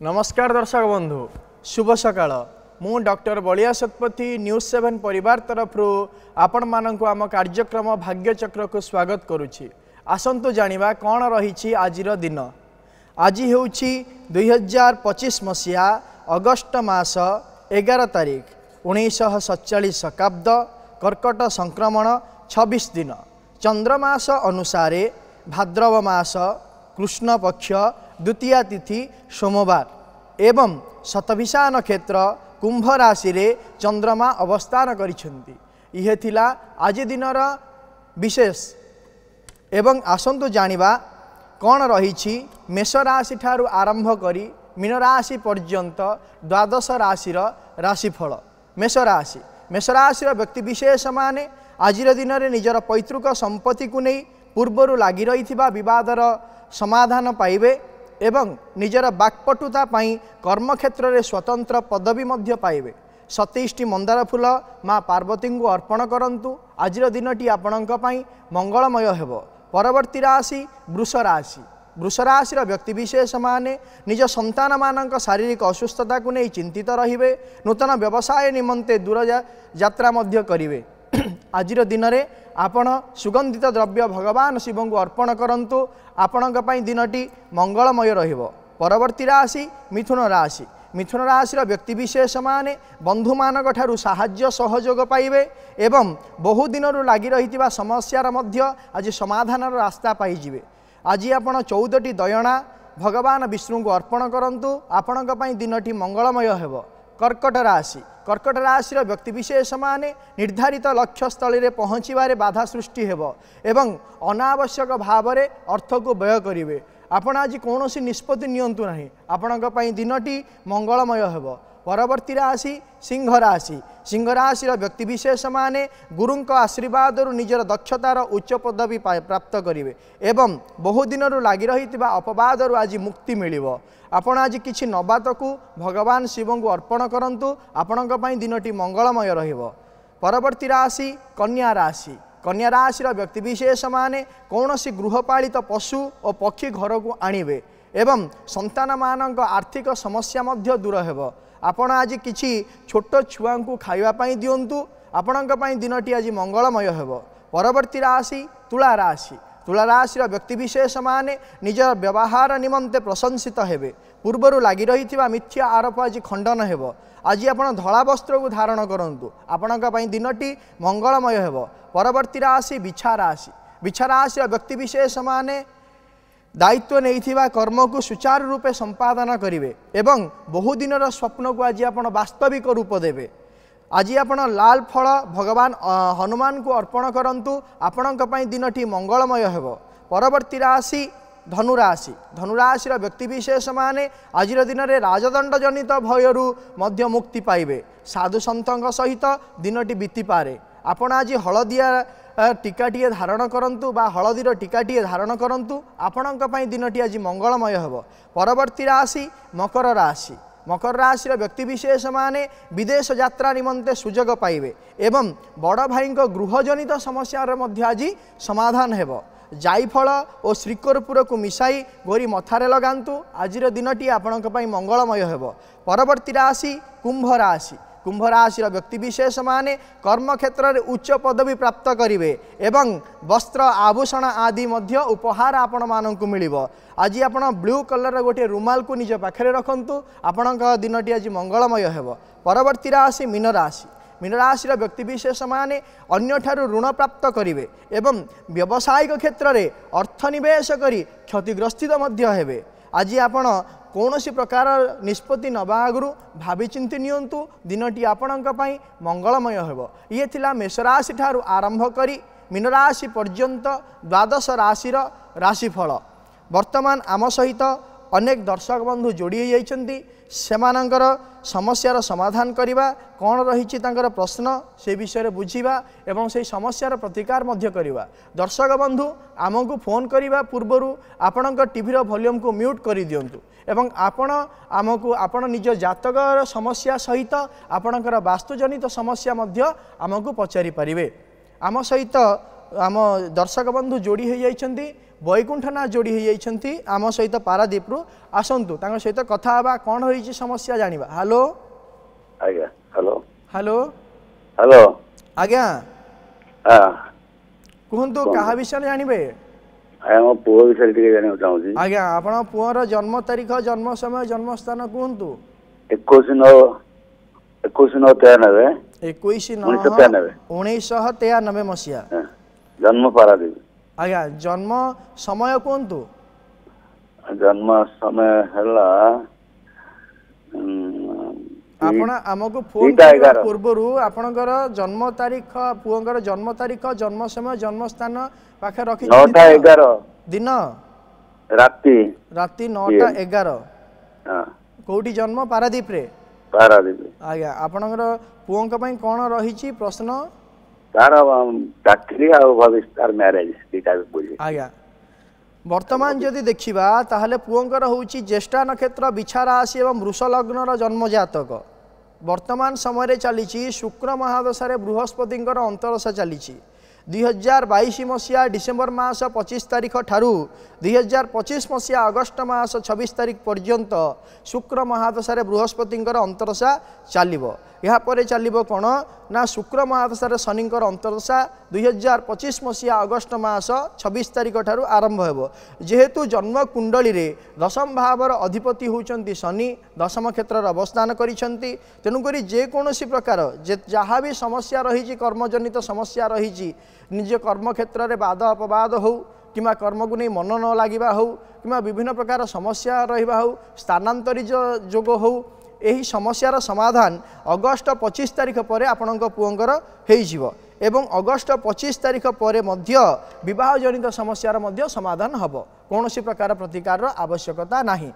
नमस्कार दर्शक बंधु शुभ सकाळ मु डॉक्टर बलिया शतपथी न्यूज 7 परिवार तरफ आपण मानक आम कार्यक्रम भाग्यचक्र को स्वागत करुछि। आसंतु जानिबा कौन रही आजिर दिन। आज हेउछि 2025 मसीहा अगस्ट मास 11 तारिख 1947 शताब्द कर्कट संक्रमण 26 दिन चंद्रमास अनुसारे भाद्रव मास कृष्ण पक्ष द्वितीया तिथि सोमवार एवं शतभिषा नक्षत्र कुंभ राशि रे चंद्रमा अवस्थान करिसेंती। इहे थिला आज दिनर विशेष एवं आसंतु जानिबा कौन रही मेष राशि ठारू आरंभ करी मीन राशि पर्यंत द्वादश राशि राशिफल। मेष राशि व्यक्ति विशेष माने आज दिन में निजर पैतृक संपत्ति को नहीं पूर्वर लगी रही विवादर समाधान पाइबे एवं निजर बाक्पटुता पाई कर्मक्षेत्र में स्वतंत्र पदवी मध्य पाइबे। 27 मंदार फूल माँ पार्वती को अर्पण करंतु। आज दिनटी आपणक पई मंगलमय हेबो। परवर्ती राशि वृष राशि व्यक्ति विशेष माने निज संतान मानक शारीरिक असुस्थता को नहीं चिंतित रहिबे। नूतन व्यवसाय निमंते दूर यात्रा मध्य करिवे। आज दिन में आपण सुगंधित द्रव्य भगवान शिव को अर्पण करंतु। आपणक पई दिनटी मंगलमय रहिबो। परवर्ती राशि मिथुन राशि व्यक्ति विशेष माने बंधु मानक ठारू साहाय्य सहयोग पाइबे एवं बहु दिनरू लगी रही समस्यार मध्य आज समाधान रास्ता पाइजिबे। आज आपण 14टी दयणा भगवान विष्णु को अर्पण करंतु। आपणक पई दिनटी मंगलमय हेबो। कर्कट राशि व्यक्ति विशेष माने निर्धारित लक्ष्य स्थल में पहुँचबारे बाधा सृष्टि हेबो एवं अनावश्यक भाव में अर्थ को व्यय करिवे। आपण आज कौन निष्पत्ति नियंतु नहीं। आपणक पई दिनटी मंगलमय हेबो। परवर्ती राशि सिंह राशि व्यक्ति विशेष माने गुरुंक आशीर्वाद निजर दक्षतार उच्च पदवी प्राप्त करिवे एवं बहु दिनरू लगी रही अपवादरू आज मुक्ति मिलिबो। आपण आज किछि नबातकु भगवान शिव को अर्पण करंतु। आपणक पई दिनटी मंगलमय रहिबो। परवर्ती राशि कन्या राशि व्यक्ति विशेष माने कौनसी गृहपालित पशु और पक्षी घर को आणिबे एवं संतान मानक आर्थिक समस्या मध्य दूर हेबो। आपण आज किछि छोट छुआ को खाइबा पई दियंतु। आपणक पई दिनटी आज मंगलमय हेबो। परवर्ती राशि तुला राशि व्यक्ति विशेष माने निज व्यवहार निमंते प्रशंसित हेबे। पूर्वर लगी रही मिथ्या आरोप आज खंडन हेबो। आज आपण धला वस्त्र को धारण करंतु। आपणक पई दिनटी मंगलमय हेबो। परवर्ती राशि बिछा राशि व्यक्ति विशेष माने दायित्व नहीं कर्म को सुचारू रूपे संपादन करिवे एवं बहु दिनर स्वप्न को आज आपण वास्तविक रूप देवे। आज आपण लाल फल भगवान हनुमान को अर्पण करंतु। आपणक पई दिनटी मंगलमय हेबो। परवर्ती राशि धनुराशि व्यक्ति विशेष माने आज दिन में राजदंड जनित भयरू मध्य मुक्ति पाइबे। साधु संतों सहित दिनटी बीती पारे। आपण आज हलदिया टीकाटीए धारण करंतु बा हलदीर टीकाटीए धारण करंतु। आपणक पई दिनटी आज मंगलमय हेबो। परवर्ती राशि मकर राशि व्यक्ति विशेष माने विदेश यात्रा निमंते सुजोग पाइबे एवं बड़ भाई गृहजनित समस्या मध्य आज समाधान हेबो। जायफल और श्रीकरपुर को मिसाई गोरी मथारे लगांतु। आज दिनटी आपणक पई मंगलमय हेबो। परवर्ती राशि कुंभ राशि व्यक्ति विशेष माने कर्म क्षेत्र में उच्च पदवी प्राप्त करिवे एवं वस्त्र आभूषण आदि मध्य उपहार आपण मानक मिलिबो। आज आपण ब्लू कलर गोटे रुमाल को निज पाखरे रखंतु। आपणक दिनटी आज मंगलमय हेबो। परवर्ती राशि मीन राशि व्यक्ति विशेष माने अन्य ठारू ऋण प्राप्त करिवे एवं व्यावसायिक क्षेत्र में अर्थ निवेश करी क्षतिग्रस्तित मध्य हेबे। आज आपण कौनसी प्रकार निष्पत्ति नवा आगु भावी चिंती नियंतु। दिनटी आपणक पई मंगलमय हेबो। ये थिला मेष राशि ठारू आरंभ करी मीन राशि पर्यंत द्वादश राशि राशिफल। वर्तमान आम सहित अनेक दर्शक बंधु जोड़ी जाइछन्ति। सेमानंकर समस्यार समाधान करिबा कौन रही प्रश्न से विषय में बुझा एवं से समस्यार प्रतिकार मध्य करिबा। दर्शक बंधु आमको फोन करिबा पूर्वरु आपणक टीवी वॉल्यूम को म्यूट कर दियंतु एवं आपण आमको आपण निज जातकर समस्या सहित आपणकर वास्तुजनित समस्या मध्य आमको पचारि पारिबे। आम सहित आम दर्शक बंधु जोड़ी हो जाइछंती बैकुंठनाथ जोड़ी हो जाइछंती आम सहित पारादीप रु आसंतु तांग सहित कथा हबा कोन होईची समस्या जानिबा। हेलो आज्ञा हेलो हेलो हेलो आज्ञा हाँ कहतु क्या विषय जानवे मो पुओ विषय टिके जानिବାକୁ चाहूची। आज्ञा आपण पुअर जन्म तारीख जन्म समय जन्म स्थान कहतु। 21/9/93 1993 मसीहा जन्म पारादीप। आज्ञा जन्म समय कहतु। जन्म समय हला आपण आमको फोन करबा पूर्वरु आपणकर जन्म तारीख पुअंकर जन्म तारीख जन्म समय जन्म स्थान पाखे रखि 9:11 दिन राती राती 9:11 हां कोठी जन्म पारादीप रे पारादीप। आज्ञा आपणकर पुअंक पई कोन रहिछि प्रश्न तार चाकरी आ भविष्य तार मैरिज दीटा बुझी। आज्ञा वर्तमान जदि देखिबा ताहले पुअंकर होउछि ज्येष्ठा नक्षत्र बिछा राशि एवं वृष लग्नर जन्म जातक वर्तमान समय रे चलीछि शुक्र महादशा बृहस्पतिंकर अंतरदशा चलीछि 2022 मसीहा डिसेम्बर मास 25 तारीख ठारू 2025 मसीहा अगस्ट मास 26 तारीख पर्यंत शुक्र महादशा बृहस्पतिंकर अंतरदशा चलिबो। या परे चलिबो कोन ना शुक्र महादशा शनिंकर अंतरदशा 2025 मसीहा अगस्ट मास 26 तारीख ठारू आरंभ हेबो। जेहेतु जन्म कुंडली रे दशम भावर अधिपति होउचंती शनि दशम क्षेत्र अवस्थान करिसंती तेनुकरी जे कोनोसी प्रकार जहाँ भी समस्या रही कर्मजनित समस्या रही निज कर्म क्षेत्र में बाध अपवाद हो कि कर्म को नहीं मन न लगे हो कि विभिन्न प्रकार समस्या रहा हो स्थानांतरित जोग हो यही समस्यार समाधान अगस्ट 25 तारीख पर आपण पुअंकर एवं अगस्ट 25 तारीख पर विवाह जनित समस्यार समाधान हम कौन सी प्रकार प्रतिकार आवश्यकता नहीं।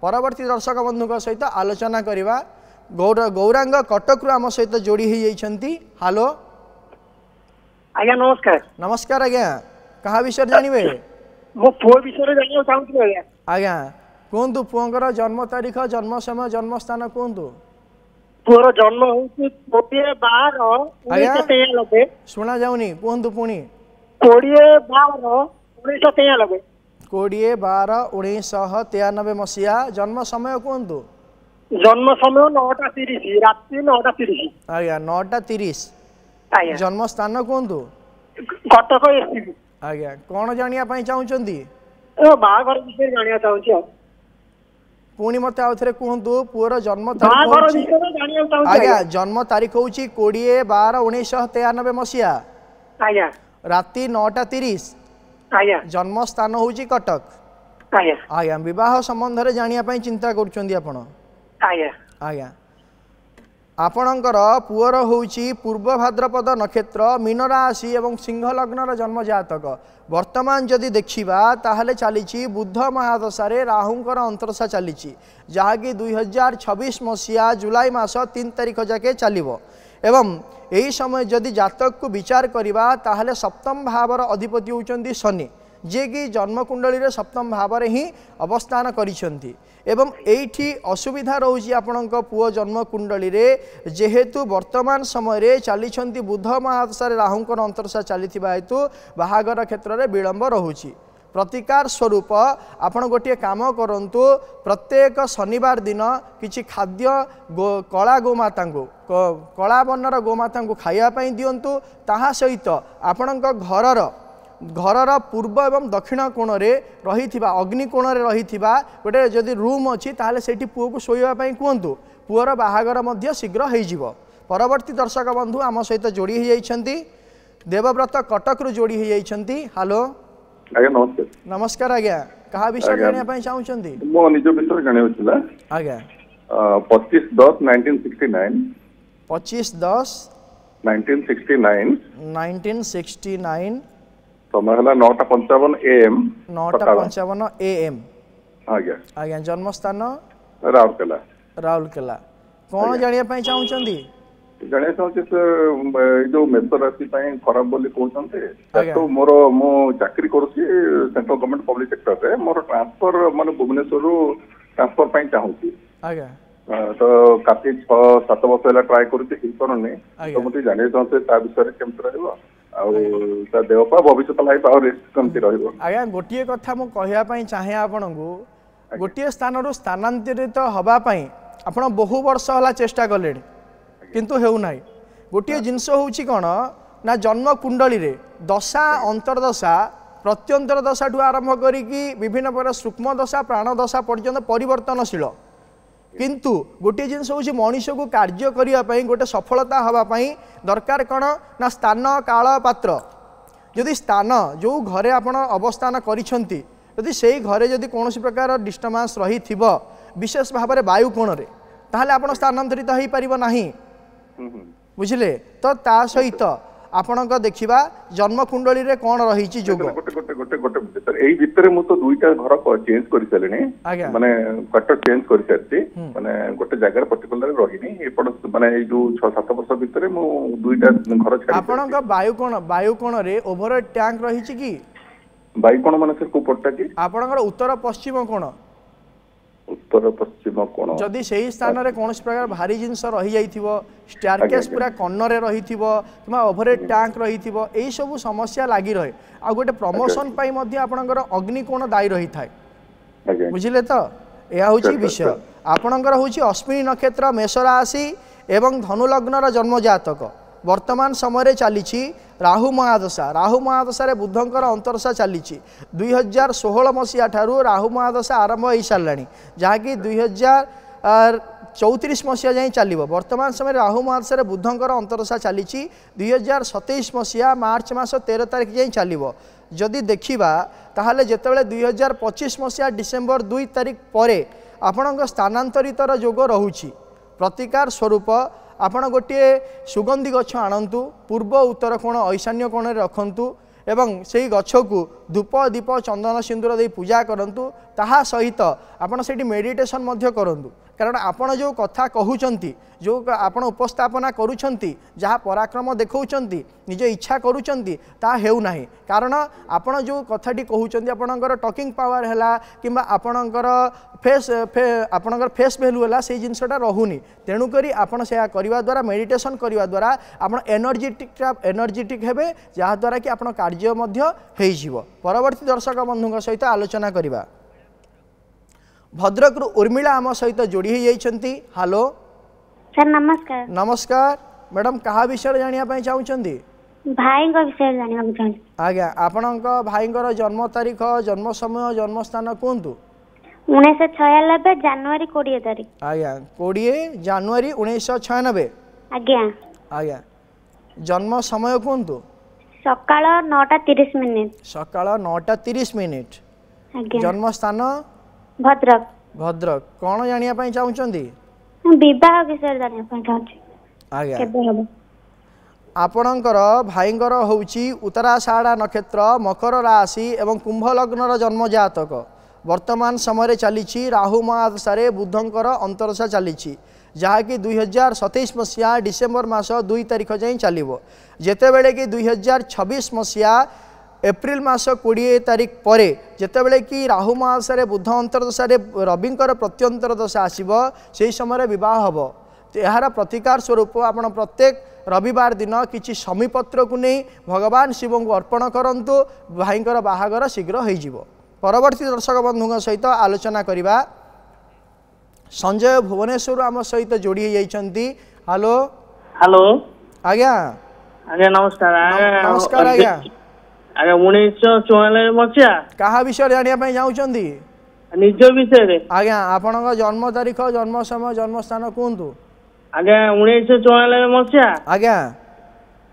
परवर्ती दर्शक बंधु सहित आलोचना करवा गौरांग कटक रु आम सहित जोड़ी होती। हेलो आज्ञा नमस्कार। नमस्कार आज्ञा कहा विषय जानवे मो पुओ विषय जानियो चाहूछी आज्ञा। आज्ञा कहतु पुअंकर जन्म तारीख जन्म समय जन्म स्थान कहतु। पुओर जन्म होउची 20/12/1993 सुना जाउनी कहतु पुणी 20/12/1993 20/12/1993 मसीहा जन्म समय कहतु। जन्म समय 9:30 राति 9:30 आज्ञा 9:30 आज्ञा जन्म स्थान कहतु। कटक एसपी आज्ञा कौन जानिया पई चाहुचंदी बाहाघर विषय जानिया चाहूची पुणी मत आउ थे कहतु पुअर जन्म तारीख आज्ञा जन्म तारीख हूँ 20/12/1993 मसीहा आज्ञा राति 9:30 आज्ञा जन्म स्थान हूँ कटक आज्ञा आज्ञा विवाह संबंध में जानिया चिंता करुछंदी आपण आज्ञा आज्ञा आपणकर पुअर होउची पूर्व भाद्रपद नक्षत्र मीन राशि एवं सिंह लग्नर जन्म जातक वर्तमान जदि देखिबा ताहले चलीची बुध महादशा रे राहुंकर अंतरदशा चलीची जहाँकि 2026 मसीहा जुलाई मास 3 तारीख जाके चलिबो एवं यही समय जदि जातक को विचार करिबा ताहले सप्तम भावर अधिपति होउचंदी शनि जे कि जन्म कुंडली रे सप्तम भाव ही अवस्थान करिसंती एवं एठी असुविधा रोची आपणक पुओ जन्म कुंडली रे जेहेतु वर्तमान समय रे चलीछंती बुध महादशा राहुंकर अंतरदशा चलीथिबा हेतु बाहागर क्षेत्र में विलंब रोची। प्रतिकार स्वरूप आपण गोटे काम करंतु प्रत्येक शनिवार दिन किछि खाद्य कला गोमाता को कला वर्णर गोमाता को खाइबा दिंतु ताहा सहित आपणक घरर पूर्व एवं दक्षिण कोण रे रहिथिबा अग्नि कोण रे रहिथिबा गोटे जदि रूम अच्छी ताहले सेठी पुओ को शोइबा पई कहंतु पुअर बाहागर मध्य शीघ्र होइजिवो। परवर्ती दर्शक बंधु आम सहित जोड़ी हो जाइछंती देवव्रत कटक रु जोड़ी हो जाइछंती। हेलो आज्ञा नमस्कार। नमस्कार आज्ञा कहा विषय जानिया पई चाहुचंती मो निज विषय जानियो छिला आज्ञा 25/10/1969 25/10/1969 समय हला 9:55 AM 9:55 AM आज्ञा आज्ञा जन्म स्थान राउरकेला कौन जानिया पई चाहुचंदी जानिया चाहूची जो मेष राशि पई खराब बोली कहउछन्ते तो मोर मो चाकरी करूची सेंट्रल गवर्नमेंट पब्लिक सेक्टर रे मोर ट्रांसफर माने भुवनेश्वर रु ट्रांसफर पई चाहूची आज्ञा तो काफी 6-7 वर्ष हला ट्राई करूची कि करने तो मते जानिया चाहते ता विषय केमत रहबो ଆଉ ତା ଦେହ ପା ଭବିଷ୍ୟତ ଲାଇଫ ଆଉ ରେଷ୍ଟ କେମିତି ରହିବ। ଆଜ୍ଞା ଗୋଟିଏ କଥା ମୁଁ କହିବା ପାଇଁ ଚାହେଁ ଆପଣଙ୍କୁ, ଗୋଟିଏ ସ୍ଥାନରୁ ସ୍ଥାନାନ୍ତରିତ ହେବା ପାଇଁ ଆପଣ ବହୁ ବର୍ଷ ହେଲା ଚେଷ୍ଟା କଲେଣି କିନ୍ତୁ ହେଉନାହିଁ। ଗୋଟିଏ ଜିନିଷ ହେଉଛି କ'ଣ ନା ଜନ୍ମ କୁଣ୍ଡଳୀରେ ଦଶା ଅନ୍ତର୍ଦଶା ପ୍ରତ୍ୟନ୍ତର ଦଶାଠୁ ଆରମ୍ଭ କରିକି ବିଭିନ୍ନ ପ୍ରକାର ସୂକ୍ଷ୍ମ ଦଶା ପ୍ରାଣ ଦଶା ପର୍ଯ୍ୟନ୍ତ ପରିବର୍ତ୍ତନଶୀଳ। କିନ୍ତୁ ଗୋଟିଏ ଜିନିଷ ହେଉଛି ମଣିଷକୁ କାର୍ଯ୍ୟ କରିବା ପାଇଁ ଗୋଟେ ସଫଳତା ହେବା ପାଇଁ ଦରକାର କ'ଣ ନା ସ୍ଥାନ କାଳ ପାତ୍ର। ଯଦି ସ୍ଥାନ ଯେଉଁ ଘରେ ଆପଣ ଅବସ୍ଥାନ କରିଛନ୍ତି ଯଦି ସେଇ ଘରେ ଯଦି କୌଣସି ପ୍ରକାର ଡିଷ୍ଟର୍ବାନ୍ସ ରହିଥିବ ବିଶେଷ ଭାବରେ ବାୟୁ କୋଣରେ ତାହେଲେ ଆପଣ ସ୍ଥାନାନ୍ତରିତ ହୋଇପାରିବ ନାହିଁ। ବୁଝିଲେ ତ ତା ସହିତ ଆପଣଙ୍କ ଦେଖିବା ଜନ୍ମକୁଣ୍ଡଳୀରେ କ'ଣ ରହିଛି ଯୋଗ। ଗୋଟେ ଏଇ ଭିତରେ ମୁଁ ତ 2ଟା ଘର ଚେଞ୍ଜ କରିସାରିଲିଣି, ମାନେ କ୍ୱାର୍ଟର ଚେଞ୍ଜ କରିସାରିଛି, ମାନେ ଗୋଟେ ଜାଗାରେ ପର୍ଟିକୁଲାର ରହିନି। ଏପଟ ମାନେ ଏଇ ଯୋଉ 6-7 ବର୍ଷ ଭିତରେ ମୁଁ 2ଟା ଘର ଛାଡି। ଆପଣଙ୍କ ବାୟୁ କୋଣରେ ଓଭର ଟ୍ୟାଙ୍କ ରହିଛି କି? ବାୟୁ କୋଣ ମାନେ କୋଉ ପଟଟା କି? ଆପଣଙ୍କର ଉତ୍ତର ପଶ୍ଚିମ କୋଣ। उत्तर पश्चिम कोण जदि सेही स्थान रे कोनोस प्रकार भारी जिंस रही जाइथिबो स्टेयरकेस पूरा कॉर्नर रे रहिथिबो किबा ओवरहेड टैंक रहिथिबो एई सब समस्या लागि रहे आ गोटे प्रमोशन पई मध्ये आपनकर अग्नि कोण दायी रही थाए बुझिले तो या होची विषय आपनकर होची अश्विनी नक्षत्र मेष राशि एवं धनु लग्न रा जन्म जातक वर्तमान समय चली राहु महादशा रे बुधंकर अंतरदशा चली 2016 मसीहा ठारू राहु महादशा आरंभ हो सारा जहाँकि 2034 मसीहा जाए चलो। वर्तमान समय राहु महादशा रे बुधंकर अंतरदशा चली 2027 मसीहा मार्च मास 13 तारिख जाए चलो। जदि देखा ताहले जितेबाला 2025 मसीहा डिसेम्बर 2 तारिख पर आपण स्थानांतरितर जोग रोचे प्रतिकार स्वरूप आपण गोटे सुगंधी गछ आणतु पूर्व उत्तर कोण ईशान्य कोण रखंतु एवं से गछ को धूप दीप चंदन सिंदूर दे पूजा करंतु ताहा सहित आपण सेठी मेडिटेशन मध्य करंतु कारण आपण जो कथा कहउचंती जो आपण उपस्थापना करूछंती जहाँ पराक्रम देखौचंती निज इच्छा करूछंती ता हेउ नाही कारण आपण जो कथाटी कहउचंती आपणकर टॉकिंग पावर हैला किंबा आपणकर फेस वैल्यू है से जिनसटा रहुनी तेणु करी आपण से करवा द्वारा मेडिटेशन करवा द्वारा आपण एनर्जेटिक हेबे जहा द्वारा कि आपण कार्य मध्य हेइ जीवो। परवर्ती दर्शक बंधुଙ୍କ सहित आलोचना करवा। भद्रक उर्मिला आम सहित जोड़ी हो जाइछंती। हेलो सर नमस्कार। नमस्कार मैडम कहा विषय जानिया पई चाहुचंती? भाई को विषय जानिया चाहंती। आज्ञा आपणक भाईंकर जन्म तारीख जन्म समय जन्म स्थान कोंतु? 1996 जनवरी 20 तारीख। आज्ञा 20 जनवरी 1996। आज्ञा आज्ञा जन्म समय कोंतु? सकाळ 9:30 मिनिट। सकाळ 9:30 मिनिट। आज्ञा जन्म स्थान भद्रक। भद्रक कौन जानिया पई चाहुचंती? विवाह विषय जानिया पई चाहंती। आज्ञा केबे हबो? आपणकर भाईंकर होउची उत्तराषाढ़ा नक्षत्र मकर राशि एवं कुंभ लग्न जन्म जातक वर्तमान समय चली राहु महादशा रे बुधंकर अंतरदशा चली जहाँकि 2027 मसीहा डिसेम्बर मास 2 तारिख जाए चलो। जितेबले कि 2026 मसीहा एप्रिल मास 20 तारिख पर जितेबले कि राहु महादशा रे बुध अंतरदशा रे रविंकर प्रत्यंतर दशा आसीबो से समय विवाह हम। यार प्रतिकार स्वरूप आपण प्रत्येक रविवार दिन किसी समीपत्र को नहीं भगवान शिव को अर्पण करंतु भाईंकर बाहागर शीघ्र हो। परवर्ती दर्शक बंधुओं सहित आलोचना करवा। संजय भुवनेश्वर आम सहित जोड़ी हो जाइछंती। हेलो हेलो आज्ञा आज्ञा नमस्कार। नमस्कार आज्ञा। आज्ञा 1994 मसीहा कहा विषय जानिया पई जाउछंती? निज विषय रे आज्ञा आपनका जन्म तारीख जन्म समय जन्म स्थान कोंतु? आज्ञा 1994 मसीहा आज्ञा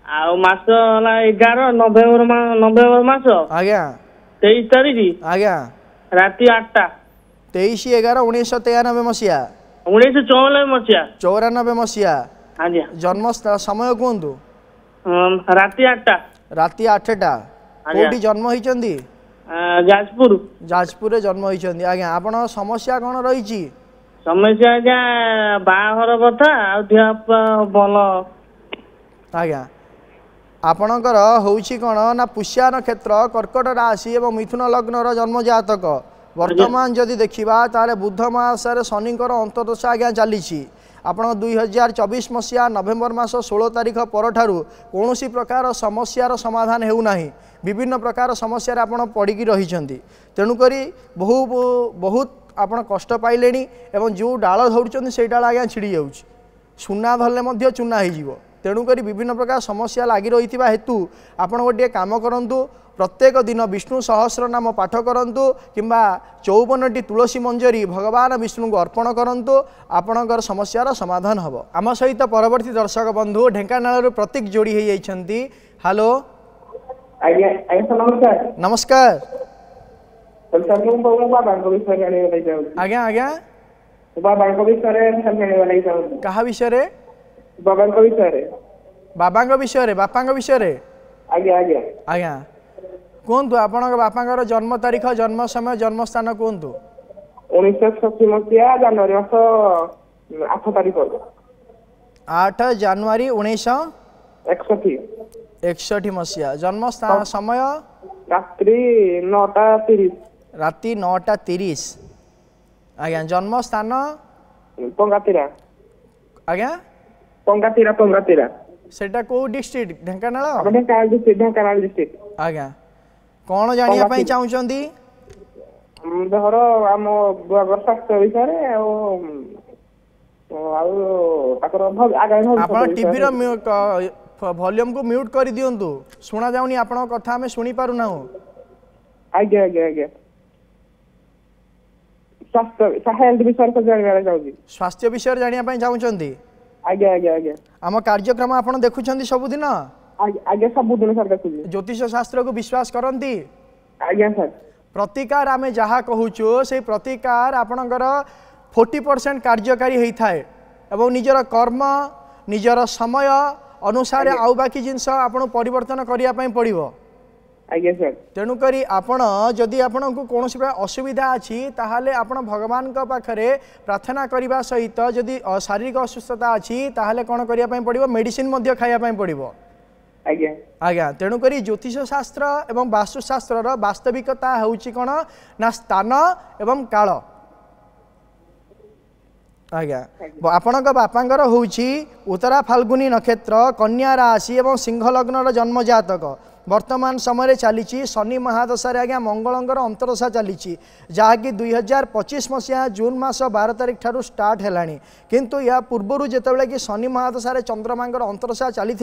आ मास हला 11 नवेम्बर मास आज्ञा 23 तारिख आज्ञा राति 8टा 23/11/1993 मसीहा 1994 मसीहा 94 मसीहा आज्ञा जन्म समय कोंतु? राति 8टा राति 8टा कोठी जन्म होइचंदी? जाजपुर जाजपुर जन्म होइचंदी। आज्ञा आपण समस्या कोन रहिची? समस्या आज्ञा बाहर कथा आ देह भल। आज्ञा आपणकर होउची कोन ना पुष्या नक्षत्र कर्कट राशि एवं मिथुन लग्न जन्म जातक वर्तमान जदि देखा ताले बुध मास शनिकर अंतरदशा आज्ञा चली आपण 2024 मसीहा नवेम्बर मास 16 तारिख परठारु कौन प्रकार समस्यार समाधान हेउना विभिन्न प्रकार समस्या आपण पड़ी रही तेणुक बहुत आपण कष्ट पाइले एवं जो डाल धरुंच से डाल आज्ञा छिड़ी जाऊँ सुना धरले चूना हो तेणुक विभिन्न प्रकार समस्या लगी रही हेतु आपण गोटे काम करूँ प्रत्येक दिन विष्णु सहस्र नाम पाठ करूँ किंबा 54टी तुलसी मंजरी भगवान विष्णु को अर्पण करूँ आपणकर समस्यार समाधान हम आम सहित परवर्ती दर्शक बंधु ढेंकानाल प्रतीक जोड़ी होती। हेलो नमस्कार आज्ञा आज्ञा क्या विषय बाबा विषय आज्ञा आज्ञा आज्ञा कहतु आपण बापा जन्म तारीख जन्म समय जन्म स्थान कहतु 1986 मसीहा जनवरी मास 8 तारिख 8 जनवरी 1961 मसीहा जन्म स्थान समय रात्रि 9:30 राति 9:30 आज्ञा जन्म स्थान पंगातिरा आज्ञा पंगातिरा सेटा को डिस्ट्रिक्ट ढेंकानाल ढेंकानाल डिस्ट्रिक्ट आज्ञा कौन जानिया पई चाहुचंदी घर आम बाबर स्वास्थ्य विषय आप टीवी वॉल्यूम को म्यूट कर दियंतु सुना जाउनी आपण कथा हमें सुनी पारु ना आज्ञा आज्ञा आज्ञा स्वास्थ्य विषय जानिया पई चाहुचंदी आज्ञा आज्ञा आज्ञा आम कार्यक्रम आपण देखुचंदी सबुदिन आज्ञा सबुदिन सर देखुची ज्योतिष शास्त्र को विश्वास करंती आज्ञा सर प्रतिकार आमे जहा कहूचो से प्रतिकार आपणकर 40% कार्यकारी होता है एवं निजर कर्म निजर समय अनुसार आउ बाकी जिनस आपन परिवर्तन करिया पई पड़िबो आज्ञा सर तेणु करी आपण जदि आपण को कौन असुविधा अच्छी ताहले आपण भगवान का पाखरे प्रार्थना करने सहित जदि शारीरिक असुस्थता अच्छी ताहले कौन करिया पई पड़िबो मेडिसिन मध्य खाइया पई पड़िबो आज्ञा आज्ञा तेणु करी ज्योतिष शास्त्र एवं वास्तुशास्त्र वास्तविकता होउची कोन ना स्थान एवं काल आज्ञा आपणक बापांगर होउची उत्तरा फाल्गुनी नक्षत्र कन्या राशि एवं सिंह लग्नर जन्म जातक वर्तमान समय चली शनि महादशार आज्ञा मंगलंगर अंतरदशा चली जहाँकि 2025 मसीहा जून मास 12 तारिख ठारू स्टार्ट है किंतु या पूर्वर जितेबाला कि शनि महादशार चंद्रमांगर अंतरदशा चली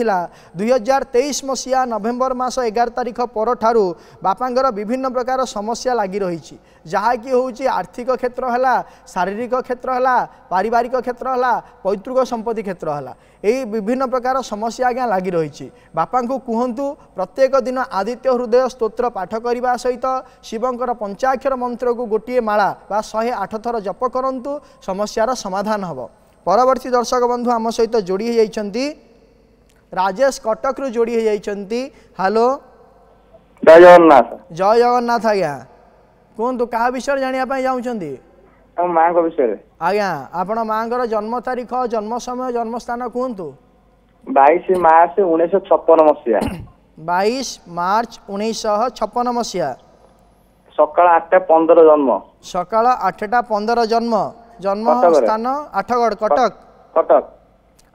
2023 मसीहा नवेम्बर मास 11 तारिख पर ठारू बापांगर विभिन्न प्रकार समस्या लगी रही जहाँकि हूँ आर्थिक क्षेत्र है शारीरिक क्षेत्र है पारिवारिक क्षेत्र है पैतृक संपत्ति क्षेत्र है यही विभिन्न प्रकार समस्या आज्ञा लगी रही बापा को कहतु प्रत्येक दिन आदित्य हृदय स्तोत्र पाठ करने सहित शिवंकर पंचाक्षर मंत्र को गोटे माला बा 108 थर जप करंतु समस्यार समाधान हम परवर्ती दर्शक बंधु आम सहित जोड़ी होती राजेश कटक रु जोड़ी होती। हेलो जय जगन्नाथ जय जगन्नाथ आज्ञा कहतु क्या विषय जानापी चाहते माँ विषय आज्ञा आपण माँ जन्म तारीख जन्म समय जन्म स्थान कहतु 22 मार्च 1956 मसीहा 22 मार्च 1956 मसीहा सकाळ 8:15 जन्म सकाळ 8:15 जन्म जन्म स्थान आठगढ़ कटक कटक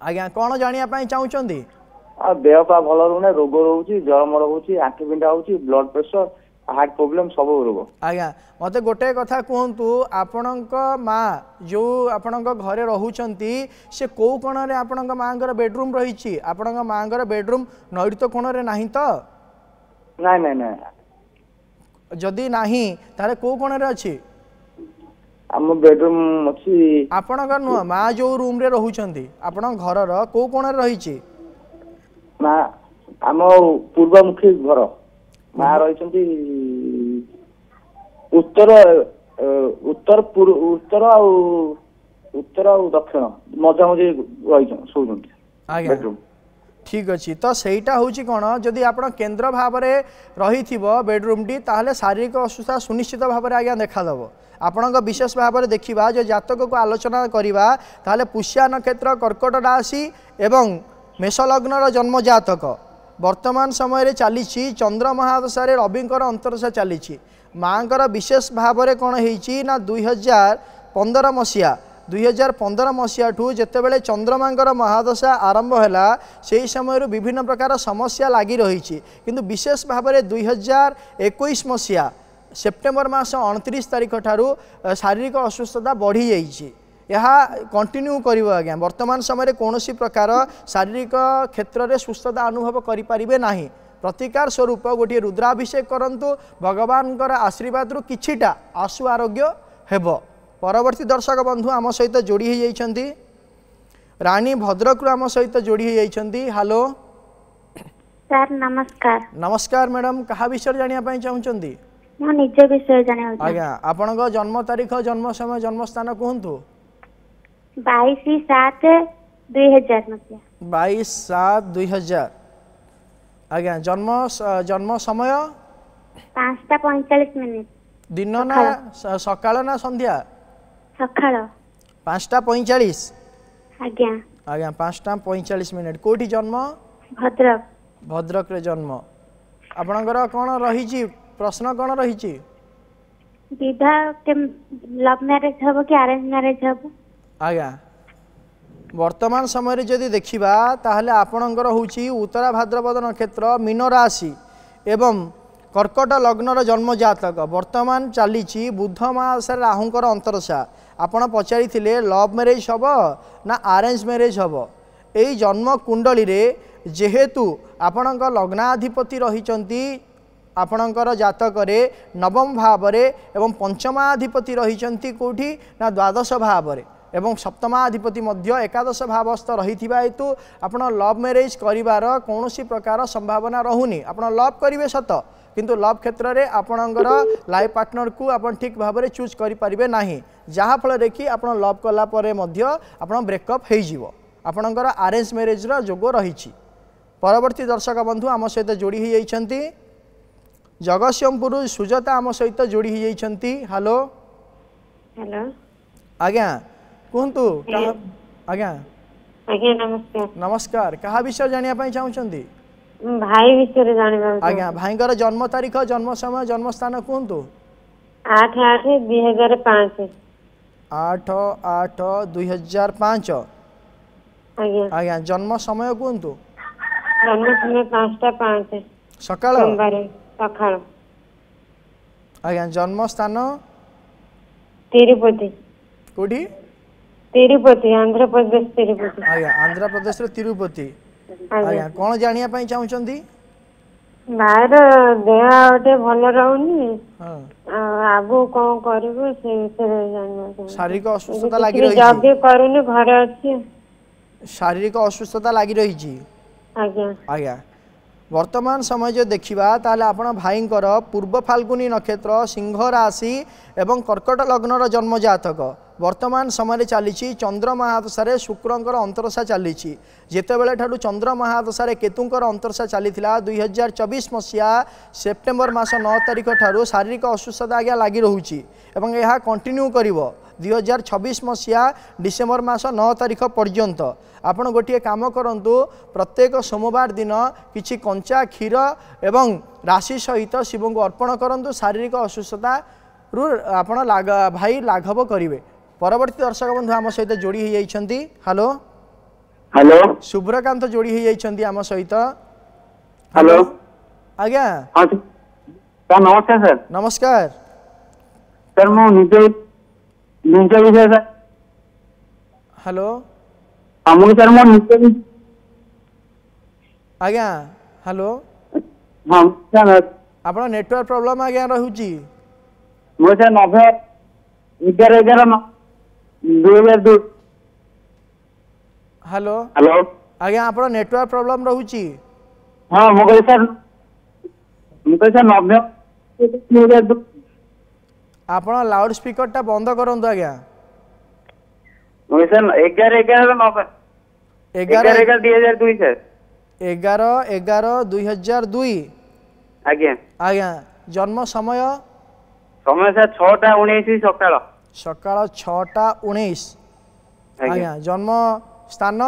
आज्ञा कौन जानापी चाहते देह पा भल रुने रोग रोची जलमर होची आंखि बिंडा होची ब्लड प्रेशर हार्ट प्रॉब्लम सब रोग आज्ञा मते गोटे कथा कहतु आपणक माँ जो आपणक घरे रहउचंती से को कोण रे आपणक मांगर बेडरूम रही आपणक मांगर बेडरूम नैऋत्य कोण रे नाही तो नहीं नहीं नहीं जदि नाही तारे को कोण रे अछि हम बेडरूम अछि आपणक नुह माँ जो रूम रे रहउचंती आपण घर रो को कोण रे रही माँ हम पूर्वमुखी घर माँ रही उत्तर उत्तर उत्तर उत्तर दक्षिण मजा मझे रही ठीक अच्छे तो सहीटा हूँ कौन जदि आप केन्द्र भाव में रही बेडरूम टी ताहले शारीरिक असुस्था सुनिश्चित भाव में आज्ञा देखादेव आपण विशेष भाव में देखा जो जातक को आलोचना करवा ताहले पुष्या नक्षत्र कर्कट राशि एवं मेष लग्नर जन्म जातक वर्तमान समय चली चंद्र महादशारे रविंकर अंतरदशा चली माँकर विशेष भाव में कौन होना 2015 मसीहा 2015 मसीहा ठू जेतेबेले चंद्रमांकर महादशा आरंभ हैला सेही समय विभिन्न प्रकार समस्या लगी रही किंतु विशेष भाव में 2021 मसीहा सेप्टेम्बर मास 29 तारिख ठारू शारीरिक असुस्थता बढ़ी जाइए यह कंटिन्यू करिवो आज्ञा वर्तमान समय कौन प्रकार शारीरिक क्षेत्र में सुस्थता अनुभव करें ना प्रतिकार स्वरूप गोटे रुद्राभिषेक करंतु भगवान आशीर्वाद रु किछिटा आशु आरोग्य हेब। परवर्ती दर्शक बंधु आम सहित जोड़ी हो जाइछंती रानी भद्रक आम सहित जोड़ी हो जाइछंती। हेलो सर नमस्कार। नमस्कार मैडम कहा विषय जानिया पई चाहुचंती? मो निज विषय जानिया आज्ञा आपनक जन्म तारीख जन्म समय जन्म स्थान कहतु? 22/7/2000 मसिया। 22/7/2000 आज्ञा जन्म समय 5:45 दिन ना सकाळ ना संध्या? सकाळ 5:45 आज्ञा। आज्ञा 5:45 कोठी जन्म? भद्रक। भद्रक रे जन्म। आपणकर कौन रही प्रश्न कौन रही? विवाह के लव मैरिज हबो कि अरेंज मैरिज हबो? आज्ञा वर्तमान समय जदि देखिबा ताहले आपणकर होची उत्तरा भाद्रपद नक्षत्र मीन राशि एवं कर्कट लग्नर जन्म जातक वर्तमान चली बुध मास राहुंकर अंतरसा आपण पचारि लव मैरिज हम ना अरेंज मैरिज हम यही जन्म कुंडली रे जेहेतु आपण लग्नाधिपति रही आपणकर जातक नवम भाव एवं पंचमाधिपति रही कौटी ना द्वादश भाव एवं सप्तमाधिपति मध्य एकादश भावस्थ रही हेतु आपण लव मैरिज करिवार कौन प्रकार संभावना रहुनी। आपण लव करेंगे सत किंतु लव क्षेत्र में आपणकर लाइफ पार्टनर को आप ठीक भाव में चूज करें ना जहाँफल कि आप लव कलापर आप ब्रेकअप हो आपणकर अरेंज मैरिज जोग रही। परवर्ती दर्शक बंधु आम सहित जोड़ी हो जाइछंती जगतसिंहपुर सुजाता आम सहित जोड़ी हो जाइछंती। हेलो हेलो आज्ञा कहतु आज्ञा आज्ञा नमस्कार। नमस्कार कहा विषय जानिया पई चाहुचंती? भाई विषय जानबा आज्ञा भाईंकर जन्म तारीख जन्म समय जन्म स्थान कहतु? 8/8/2005 8/8/2005 आज्ञा। आज्ञा जन्म समय कहतु? जन्म समय 5:05 सकाळ सोमवार सकाळ। आज्ञा जन्म स्थान? तिरुपति। कोठी? तिरुपति आंध्र प्रदेश तिरुपति। आज्ञा आंध्र प्रदेश रे तिरुपति। आज्ञा कौन जानिया पई चाहुचंती? बाहर देह गोटे भल रहूनी आगु कौन करिवो से विषय जानबा। शारीरिक असुस्थता लागि रही जॉब भी करूनी घरे अछि। शारीरिक असुस्थता लागि रही छी? आज्ञा आज्ञा वर्तमान समय जो देखा ताले आपण भाईंकर पूर्व फाल्गुनी नक्षत्र सिंह राशि एवं कर्कट लग्नर जन्म जातक वर्तमान समय चली चंद्र महादशा शुक्रंकर अंतरसा चली जितेबले ठारू चंद्र महादशा केतुंकर अंतरसा चली 2024 मसीहा सेप्टेम्बर मास 9 तारिख ठारू शारीरिक असुस्थता आज्ञा लगी रोचे एवं यह कंटिन्यू करिवो 2026 मसीहा डिसेम्बर मास 9 तारिख पर्यंत। आपण गोटे काम करंतु प्रत्येक सोमवार दिन किछि कंचा क्षीर एवं राशि सहित शिव को अर्पण करंतु शारीरिक असुस्थता रु आपण भाई लाघव करिवे। परवर्ती दर्शक बंधु आम सहित जोड़ी हो जाइछंती। हेलो हेलो शुभ्रकांत जोड़ी हो जाइछंती आम सहित। हेलो आज्ञा हाँ सर नमस्कार। सर नमस्कार सर मो निज विषय सर। हेलो हमको सर मो निज आज्ञा हेलो हाँ सर आपण नेटवर्क प्रॉब्लम आज्ञा रहुची मो सर 9/11/2002। हेलो हेलो आज्ञा आपण नेटवर्क प्रॉब्लम रहुची। हाँ मो सर 9/2002। आपण लाउड स्पीकर टा बंद करंतु आज्ञा। मो सर 11/11/2002 सर। 11/11/2002 आज्ञा आज्ञा जन्म समय? समय सर 6:19 सकाळ सकाळ 6:19। आज्ञा जन्म स्थान?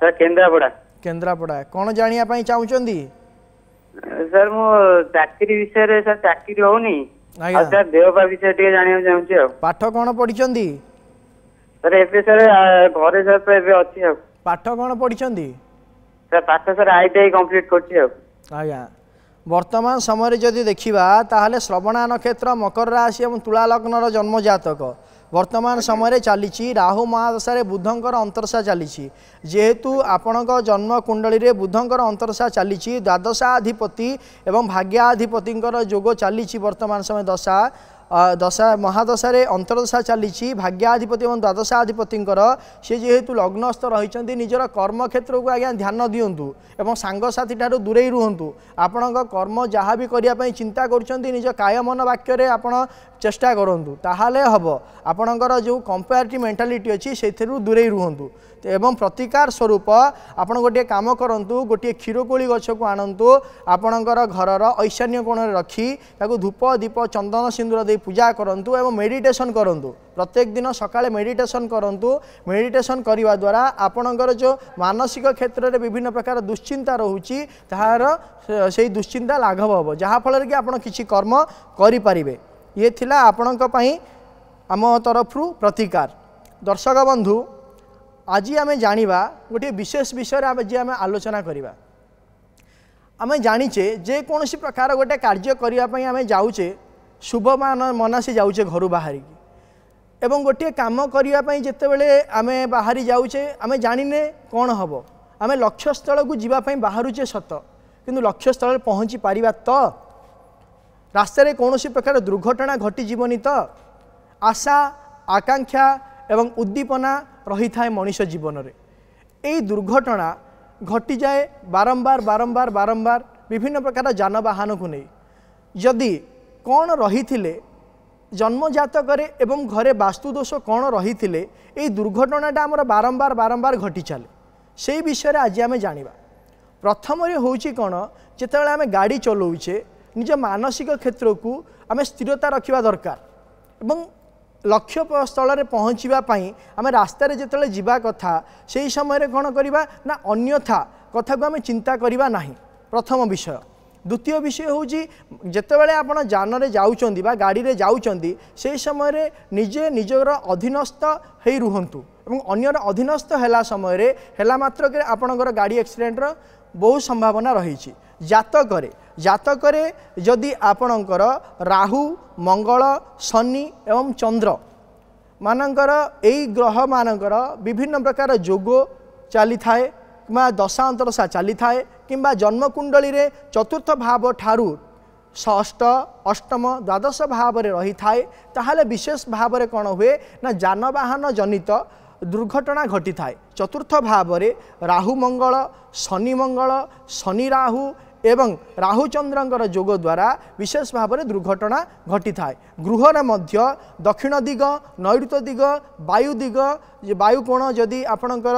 सर केंद्रापड़ा। केंद्रापड़ा कौन जानिया पई चाहुचंदी? सर मो चाकरी विषय रे सर चाकरी होनी आज्ञा सर देहपा विषय टे जानिया चाहूची। पाठ कौन पढ़िचंदी? सर एबे सर घरे सर तो एबे अछि अब पाठ कौन पढ़ी सर पाठ सर आईटीआई कंप्लीट करछि अब आज्ञा वर्तमान समय जदि देखा ताहले श्रवणा नक्षत्र मकर राशि और तुला लग्नर जन्म जातक वर्तमान समय चली राहु महादशा बुधंकर अंतरसा चली जेहेतु आपणक जन्म कुंडली रे बुधंकर अंतरसा चली द्वादशाधिपति एवं भाग्याधिपतिर जोग चली वर्तमान समय दशा दशा महादशा अंतरदशा चली भाग्याधिपति और द्वादशाधिपतिर सी जेहेतु लग्नस्थ रही निजर कर्म क्षेत्र को आज्ञा ध्यान दिंतु एवं सांगसाथी ठारू दूरे रुहतु आपण कर्म जहाँ भी करने चिंता करुँच काय मन वाक्य आपण चेष्टा करूँ ताहले हम आपणकर जो कंपेरेटिव मेंटालिटी अच्छी से दूरे रुहतु एवं प्रतिकार स्वरूप आपण गोटे काम करूँ गोटे क्षीरकोली गछ को आणतु आपणकर घरर ऐशान्य कोण रखी धूप दीप चंदन सिंदूर दे पूजा करूँ एवं मेडिटेशन करूँ प्रत्येक दिन सकाळे मेडिटेशन करूँ मेडिटेशन करने द्वारा आपणकर जो मानसिक क्षेत्र में विभिन्न प्रकार दुश्चिंता रोचे तार से दुश्चिंता लाघव हम जहाँफल कि आप किसी कर्म करें ये थिला आपणक पई आम तरफ प्रतिकार दर्शक बंधु आज आम जानिबा गोटे विशेष विषय आज आम आलोचना करिबा आम जानिचे जे कौन प्रकार गोटे कार्य करने आम जाऊे शुभ मनासी जाऊे घर बाहरी एवं गोटे काम करने जितेबले आम बाहरी जाऊे आम जानिने कौन हम आम लक्ष्यस्थल को जीवाई बाहरुचे सत किंतु लक्ष्यस्थल पहुँची पारिबा तो रास्तार कौन प्रकार दुर्घटना घटीजीवनी तो आशा आकांक्षा एवं उद्दीपना रही थाए मनीष जीवन में यही दुर्घटना घटी जाए बारंबार बारंबार बारंबार विभिन्न प्रकार जानवाहन को नहीं जदि कौन रही जन्मजातक एवं घरे वास्तुदोष कौन रही यही दुर्घटनाटा आमर बारंबार बारंबार घटी चले से विषय आज आम जाना प्रथम होची कौन जितेबाला आम गाड़ी चलाऊे निज मानसिक क्षेत्र को आम स्थिरता रखा दरकार एवं लक्ष्य स्थल में पहुँचापी आम रास्तार जिते जावा कथा से समय कौन करवा ना अन्यथा कथा को आम चिंता करवा नहीं प्रथम विषय द्वितीय विषय हूँ जितेबाला आप जान जाऊँच गाड़ी में जाऊँच से समय निजे निजर अधीनस्थ हो रुहतु अन्यर अधीनस्थ है समय मात्र के आपणकर गाड़ी एक्सीडेंटर बहुत संभावना रही जातक जदि आपणकर राहु मंगल शनि एवं चंद्र मानकर यही ग्रह मानकर विभिन्न प्रकार जोग चली थाए कि दशांतरशा चली थाए किंबा जन्मकुंडली रे चतुर्थ भाव ठारू षष्ठ अष्टम द्वादश भाव रही थाए ताहले विशेष भाव कौन हुए ना जानवाहन जनित दुर्घटना घटी थाए चतुर्थ भाव राहु मंगल शनि राहु एवं राहुचंद्रंकर जोग द्वारा विशेष भाव में दुर्घटना घटी थाए गृहर मध्य दक्षिण दिग नैऋत्य दिग वायु कोण जदि आपणकर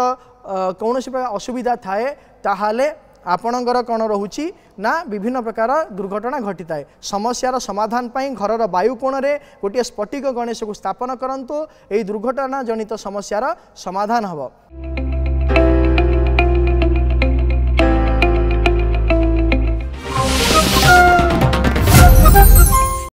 कौन प्रकार असुविधा थाए ताहले आपणकर कौन रोची ना विभिन्न प्रकार दुर्घटना घटी थाए समस्यार समाधान पाई घरर वायु कोण रे गोटे स्फटिक गणेश को स्थापन करंतु एही दुर्घटना जनित समस्यार समाधान हब।